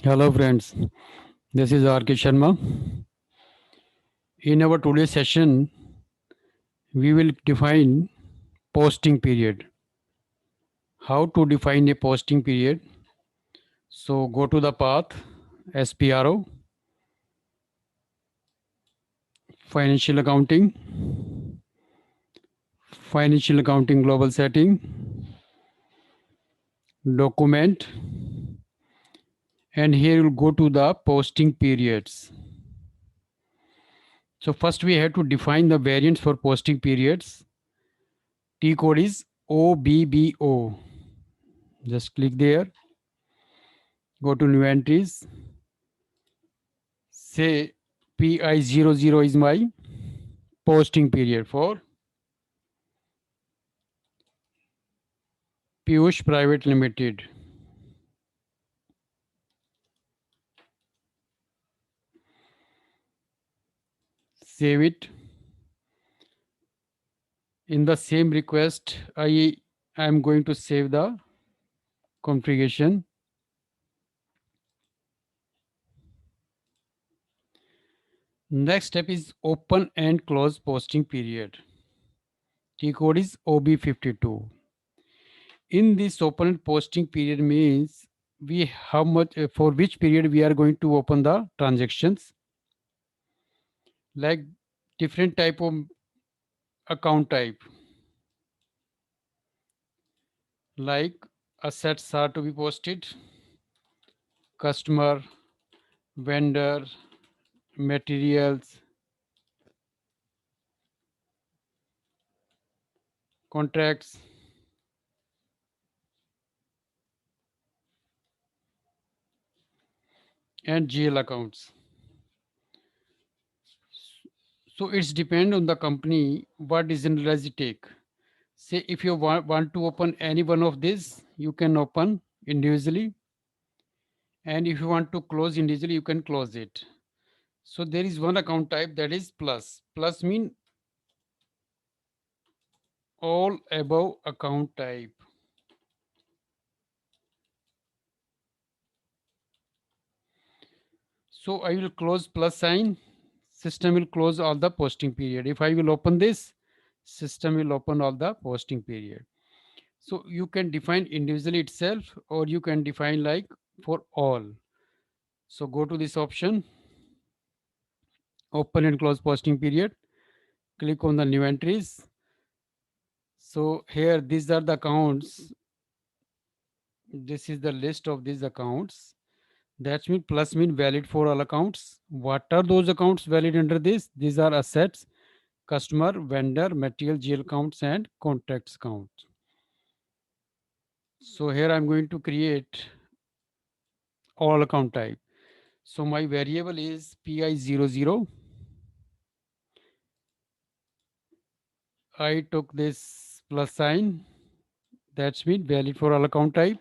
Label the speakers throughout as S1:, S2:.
S1: Hello friends, this is R.K. Sharma. In our today's session, we will define posting period. How to define a posting period? So go to the path SPRO, financial accounting, financial accounting global setting, document, and here you'll go to the posting periods. So first we have to define the variants for posting periods. T code is OBBO. Just click there, go to new entries, say PI00 is my posting period for Piyush Private Limited. Save it. In the same request, I am going to save the configuration. Next step is open and close posting period. T code is OB52. In this open posting period means we how much for which period we are going to open the transactions, like different type of account type, like assets are to be posted, customer, vendor, materials, contracts, and GL accounts. So it's depend on the company what decision does it take. Say if you want to open any one of these, you can open individually, and if you want to close individually, you can close it. So there is one account type that is plus. Plus mean all above account type. So I will close plus sign. System will close all the posting period. If I will open this, system will open all the posting period. So you can define individually itself, or you can define like for all. So go to this option, open and close posting period. Click on the new entries. So here these are the accounts. This is the list of these accounts. That means plus mean valid for all accounts. What are those accounts valid under this? These are assets, customer, vendor, material, GL accounts, and contracts accounts. So here I'm going to create all account type. So my variable is PI00. I took this plus sign. That's mean valid for all account type.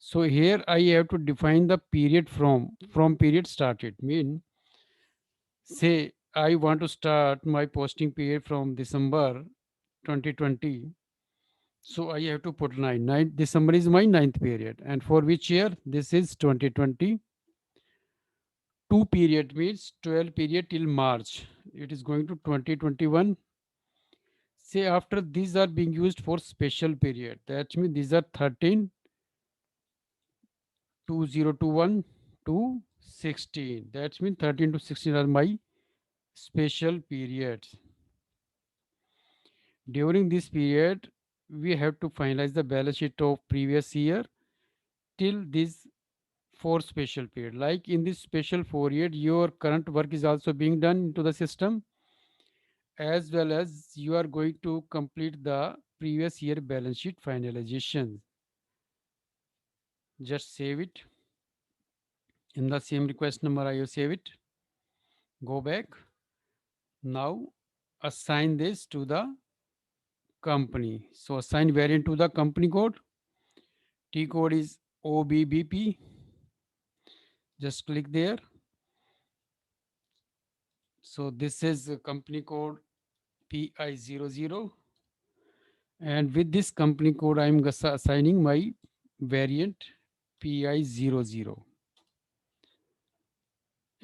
S1: So here I have to define the period from period started. Mean say I want to start my posting period from December 2020. So I have to put 9. 9 December is my ninth period. And for which year? This is 2020. Two period means 12 period till March. It is going to 2021. Say after these are being used for special period. That means these are 13, 2021 to 16. That means 13 to 16 are my special periods. During this period, we have to finalize the balance sheet of previous year till this for special period. Like in this special period, your current work is also being done into the system, as well as you are going to complete the previous year balance sheet finalization. Just save it. In the same request number, I will save it. Go back. Now assign this to the company. So assign variant to the company code. T code is OBBP. Just click there. So this is company code PI00, and with this company code I am assigning my variant PI00.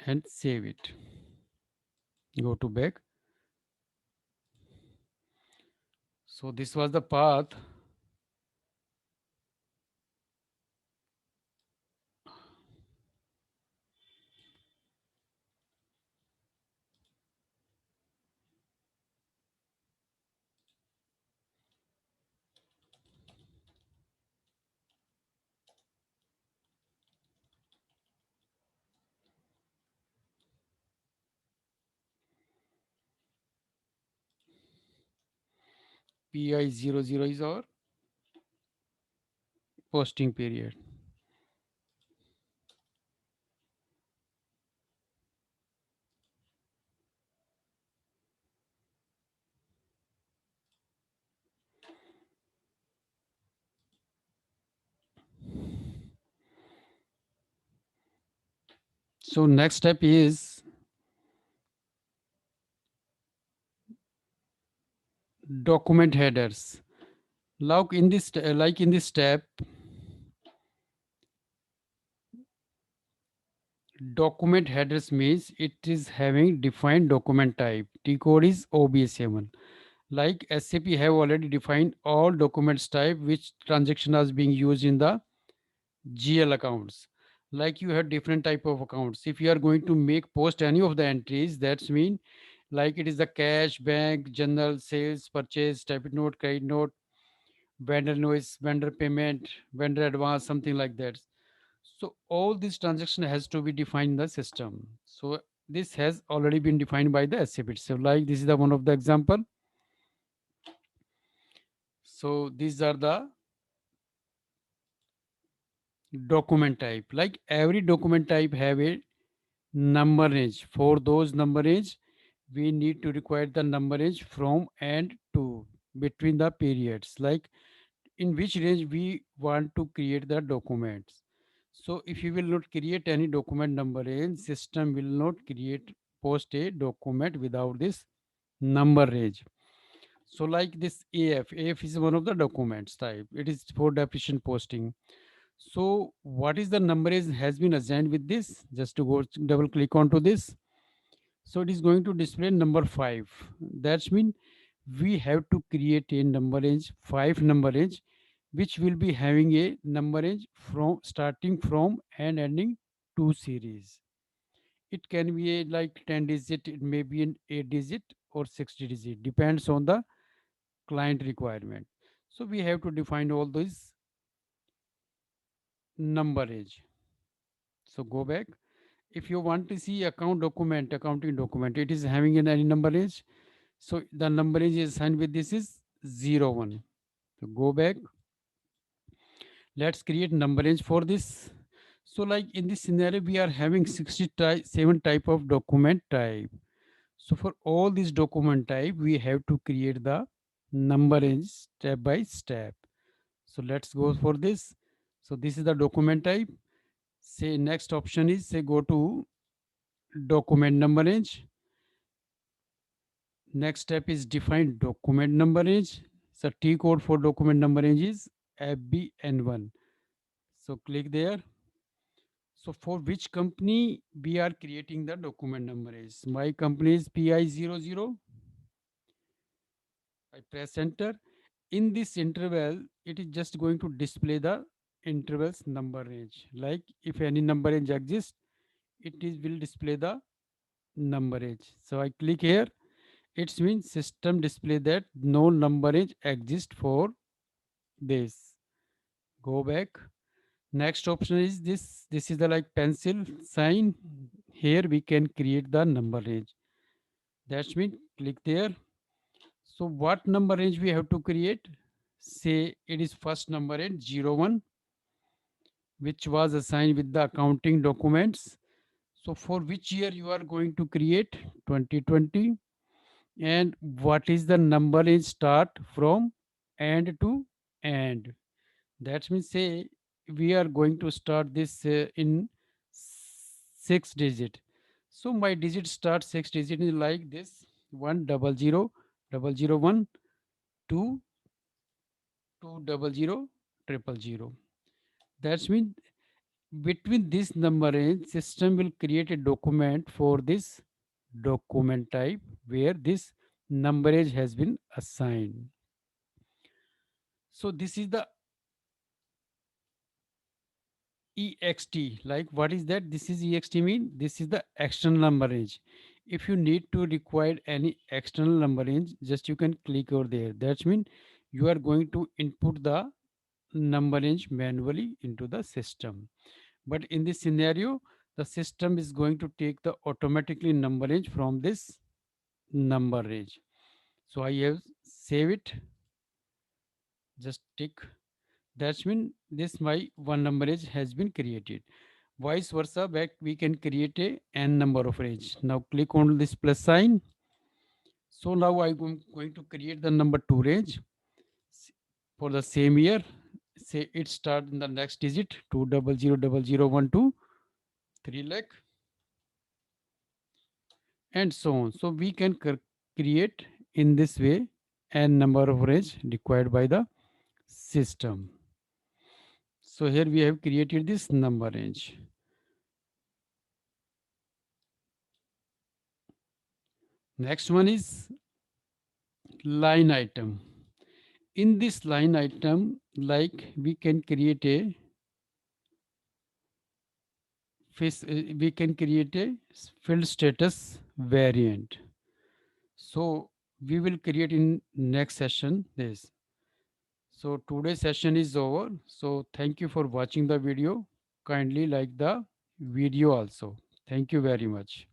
S1: and save it. Go to back. So this was the path. PI00 is our posting period. So next step is document headers. Like in this step, document headers means it is having defined document type. T code is OBS7. Like SAP have already defined all documents type which transaction is being used in the GL accounts. Like you have different type of accounts. If you are going to make post any of the entries, that's mean like it is the cash, bank, general, sales, purchase, debit note, credit note, vendor notice, vendor payment, vendor advance, something like that. So all this transaction has to be defined in the system. So this has already been defined by the SAP itself. Like this is the one of the example. So these are the document type. Like every document type have a number range. For those number range, we need to require the number range from and to between the periods. Like in which range we want to create the documents. So if you will not create any document number range, system will not create post a document without this number range. So like this AF is one of the documents type. It is for depreciation posting. So what is the number range has been assigned with this? Just to go double click onto this. So it is going to display number 5. That's mean we have to create a number range, 5 number range, which will be having a number range from starting from and ending 2 series. It can be a like 10 digit, it may be an 8 digit or 60 digit, depends on the client requirement. So we have to define all these number range. So go back. If you want to see account document, accounting document, it is having an any number range. So the number range is assigned with this is 01. So go back. Let's create number range for this. So like in this scenario, we are having 67 type of document type. So for all these document type, we have to create the number range step by step. So let's go for this. So this is the document type. Say next option is say go to document number range. Next step is define document number range. So T code for document number range is FBN1. So click there. So for which company we are creating the document number range? My company is PI00. I press enter. In this interval, it is just going to display the intervals number range. Like if any number range exists, it is will display the number range. So I click here. It means system display that no number range exists for this. Go back. Next option is this. This is the like pencil sign. Here we can create the number range. That's mean click there. So what number range we have to create? Say it is first number range 01, which was assigned with the accounting documents. So for which year you are going to create? 2020. And what is the number range start from and to end? That means say we are going to start this in 6 digit. So my digit start 6 digit is like this: 100 001 2 200 000. That's mean Between this number range, system will create a document for this document type where this number range has been assigned. So this is the ext. Like what is that? This is ext mean this is the external number range. If you need to require any external number range, just you can click over there. That means you are going to input the number range manually into the system. But in this scenario, the system is going to take the automatically number range from this number range. So I have save it, just tick. That's mean this my one number range has been created. Vice versa, back we can create a n number of range. Now click on this plus sign. So now I'm going to create the number two range for the same year. Say it start in the next digit 2000012 3 lakh and so on. So we can create in this way n number of range required by the system. So here we have created this number range. Next one is line item. In this line item, like we can create a we can create a field status variant. So we will create in next session this. So today's session is over. So thank you for watching the video. Kindly like the video also. Thank you very much.